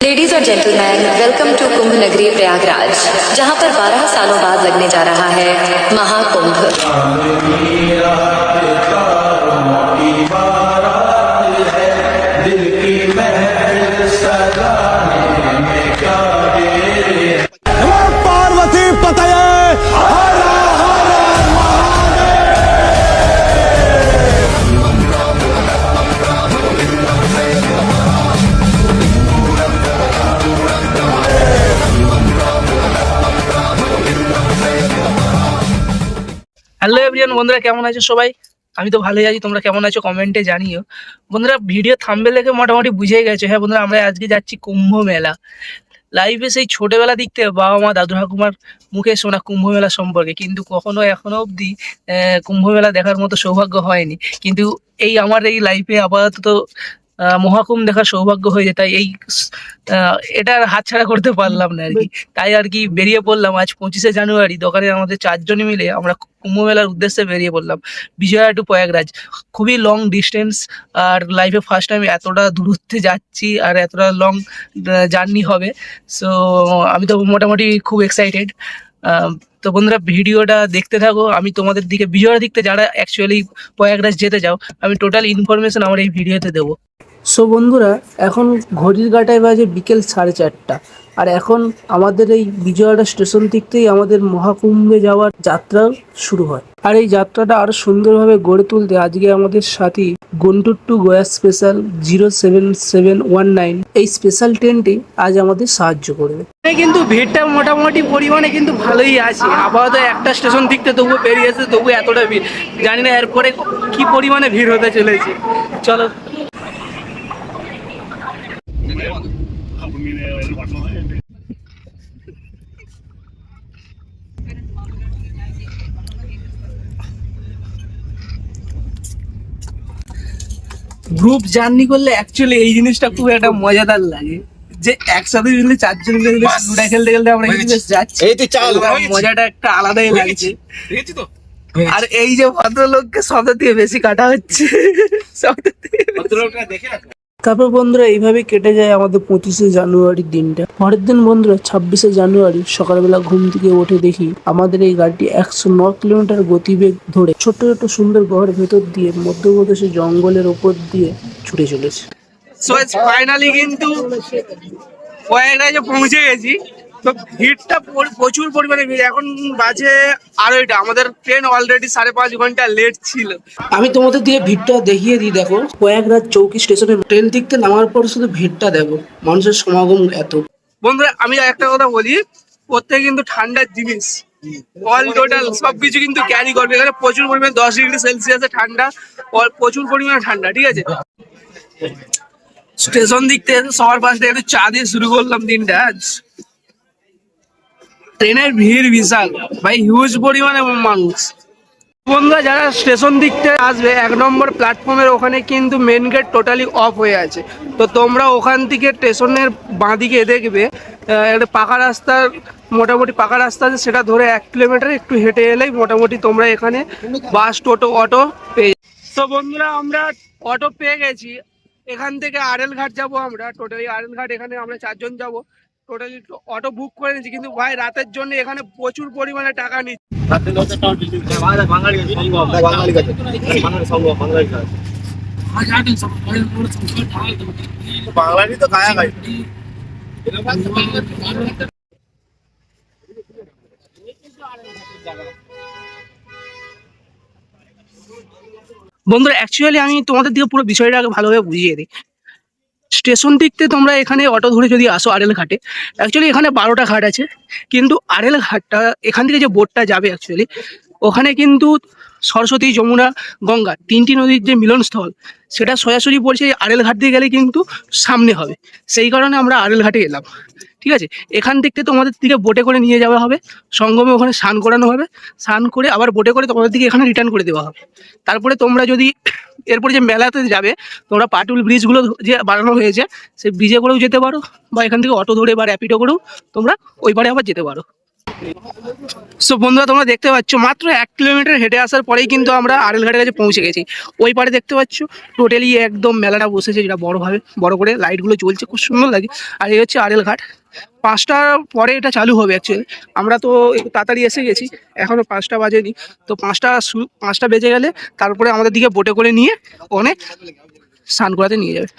Ladies और gentleman, welcome to कुंभ नगरी प्रयागराज, जहां पर 12 सालों बाद लगने जा रहा है महाकुंभ। पार्वती पतये হ্যালো এভরিওয়ান, বন্ধুরা কেমন আছো সবাই? আমি তো ভালোই আছি, তোমরা কেমন আছো কমেন্টে জানিও। বন্ধুরা ভিডিও থাম্বনেল দেখে মোটামুটি বুঝেই গেছো, হ্যাঁ বন্ধুরা আমরা আজকে যাচ্ছি কুম্ভ মেলা। লাইভে সেই ছোটবেলা দিকতে বাবা মা দাদু ঠাকুমার মুখে শোনা কুম্ভ মেলা সম্পর্কে, কিন্তু কখনো এখনো অবধি কুম্ভ মেলা দেখার মতো সৌভাগ্য হয়নি। কিন্তু এই আমার এই লাইফে আপাতত মহাকুম্ভ দেখার সৌভাগ্য হয়েছে, তাই এই এটা আর হাতছাড়া করতে পারলাম না আর কি। তাই আর কি বেরিয়ে পড়লাম আজ 25শে জানুয়ারি। দোকানে আমাদের 4 জন মিলে আমরা কুম্ভ মেলার উদ্দেশ্যে বেরিয়ে পড়লাম, বিজয়া টু প্রয়াগরাজ। খুবই লং ডিস্টেন্স, আর লাইফে ফার্স্ট টাইম এতটা দূরত্বে যাচ্ছি আর এতটা লং জার্নি হবে। সো আমি তো মোটামুটি খুব এক্সাইটেড। তো বন্ধুরা ভিডিওটা দেখতে থাকো। আমি তোমাদের দিকে বিজয়ার দিকতে যারা অ্যাকচুয়ালি প্রয়াগরাজ যেতে চাও, আমি টোটাল ইনফরমেশন আমার এই ভিডিওতে দেবো। সো বন্ধুরা এখন ঘড়ির কাঁটায় বাজে বিকেল 4:30, আর এখন আমাদের এই বিজয়ওয়াড়া স্টেশন থেকেই আমাদের মহাকুম্ভে যাওয়ার যাত্রা শুরু হয়। আর এই যাত্রাটা আরো সুন্দরভাবে গড়ে তুলতে আজকে আমাদের সাথী গুন্টুর টু গয়া স্পেশাল 07719 এই স্পেশাল ট্রেনটি আজ আমাদের সাহায্য করবে। কিন্তু ভিড়টা মোটামুটি পরিমাণে কিন্তু ভালোই আছে। আপাতত একটা স্টেশন থেকে তবুও বেরিয়েছে, তবু এতটা ভিড় জানি না এরপরে কি পরিমাণে ভিড় হতে চলেছে। চলো গ্রুপ জার্নি করলে অ্যাকচুয়ালি এই জিনিসটা খুব একটা মজাদার লাগে, যে একসাথে মিলে 4 জন মিলে লুডো খেলতে খেলতে আমরা যাচ্ছি, মজাটা একটা আলাদাই লাগছে। আর এই যে ভদ্রলোককে শব্দ দিয়ে বেশি কাটা হচ্ছে, তারপর বন্ধুরা এইভাবে কেটে যায় আমাদের 25শে জানুয়ারির দিনটা। পরের দিন বন্ধুরা 26শে জানুয়ারি সকালবেলা ঘুম থেকে উঠে দেখি আমাদের এই গাড়িটি 109 কিলোমিটার গতিবেগ ধরে ছোট্ট ছোট্ট সুন্দর গড়ের ভেতর দিয়ে মধ্যপ্রদেশের জঙ্গলের ওপর দিয়ে ছুটে চলেছে। সো ফাইনালি কিন্তু প্রয়াগরাজে পৌঁছে গেছি। তো ভিড়টা প্রচুর পরিমাণে ভিড়। এখন বাজে 2:30, আমাদের ট্রেন অলরেডি 5.5 ঘন্টা লেট ছিল। আমি তোমাদের দিয়ে ভিড়টা দেখিয়ে দিই। দেখো প্রয়াগরাজ চৌকি স্টেশনে ট্রেন থেকে নামার পর শুধু ভিড়টা দেখো, মানুষের সমাগম এত। বন্ধুরা আমি একটা কথা বলি, প্রত্যেক কিন্তু ঠান্ডার জিনিস অল টোটাল সবকিছু কিন্তু ক্যারি করবে। এখানে প্রচুর পরিমাণে 10 ডিগ্রি সেলসিয়াসে ঠান্ডা, প্রচুর পরিমাণে ঠান্ডা, ঠিক আছে। স্টেশন দিক থেকে সবার পাশে একটু চা দিয়ে শুরু করলাম দিনটা। আজ ট্রেনের ভিড় বিশাল ভাই, হিউজ পরিমাণে মানুষ। বন্ধুরা যারা স্টেশন দিক থেকে আসবে, 1 নম্বর প্ল্যাটফর্মের ওখানে কিন্তু মেন গেট টোটালি অফ হয়ে আছে। তো তোমরা ওখান থেকে স্টেশনের বাঁদিকে দেখবে একটা পাকা রাস্তার, মোটামুটি পাকা রাস্তা আছে, সেটা ধরে 1 কিলোমিটার একটু হেঁটে এলেই মোটামুটি তোমরা এখানে বাস, টোটো, অটো পেয়ে যাবে। তো বন্ধুরা আমরা অটো পেয়ে গেছি। এখান থেকে আরেল ঘাট যাবো আমরা, টোটালি আরেল ঘাট এখানে আমরা 4 জন যাবো। টোটালি অটো বুক করে নিয়েছি, কিন্তু ভাই রাতের জন্য এখানে প্রচুর পরিমাণে টাকা নিচ্ছে। বন্ধুরা অ্যাকচুয়ালি আমি তোমাদের দিকে পুরো বিষয়টা আগে ভালোভাবে বুঝিয়ে দিই। স্টেশন দিকতে তোমরা এখানে অটো ধরে যদি আসো আরেল ঘাটে, অ্যাকচুয়ালি এখানে 12টা ঘাট আছে, কিন্তু আরেল ঘাটটা এখান থেকে যে বোটটা যাবে অ্যাকচুয়ালি ওখানে কিন্তু সরস্বতী, যমুনা, গঙ্গা 3টি নদীর যে মিলনস্থল, সেটা সোজাসুজি পড়ছে আরেল ঘাট দিয়ে গেলে কিন্তু সামনে হবে। সেই কারণে আমরা আরেল ঘাটে এলাম, ঠিক আছে। এখান থেকে তোমাদের দিকে বোটে করে নিয়ে যাওয়া হবে, সঙ্গমে ওখানে স্নান করানো হবে, স্নান করে আবার বোটে করে তোমাদের দিকে এখানে রিটার্ন করে দেওয়া হবে। তারপরে তোমরা যদি এরপরে যে মেলাতে যাবে, তোমরা পাটুল ব্রিজগুলো যে বানানো হয়েছে সেই ব্রিজে করেও যেতে পারো, বা এখান থেকে অটো ধরে বা র্যাপিডো করেও তোমরা ওই পারে আবার যেতে পারো। সো বন্ধুরা তোমরা দেখতে পাচ্ছ মাত্র 1 কিলোমিটার হেঁটে আসার পরেই কিন্তু আমরা আড়েল ঘাটের কাছে পৌঁছে গেছি। ওই পারে দেখতে পাচ্ছ টোটালি একদম মেলাটা বসেছে, যেটা বড় করে লাইটগুলো জ্বলছে, খুব সুন্দর লাগে। আর এই হচ্ছে আড়েল ঘাট। 5টার পরে এটা চালু হবে অ্যাকচুয়ালি। আমরা তো একটু তাড়াতাড়ি এসে গেছি, এখনও 5টা বাজেনি। তো 5টা বেজে গেলে তারপরে আমাদের দিকে বোটে করে নিয়ে অনেক স্নান করাতে নিয়ে যাবে।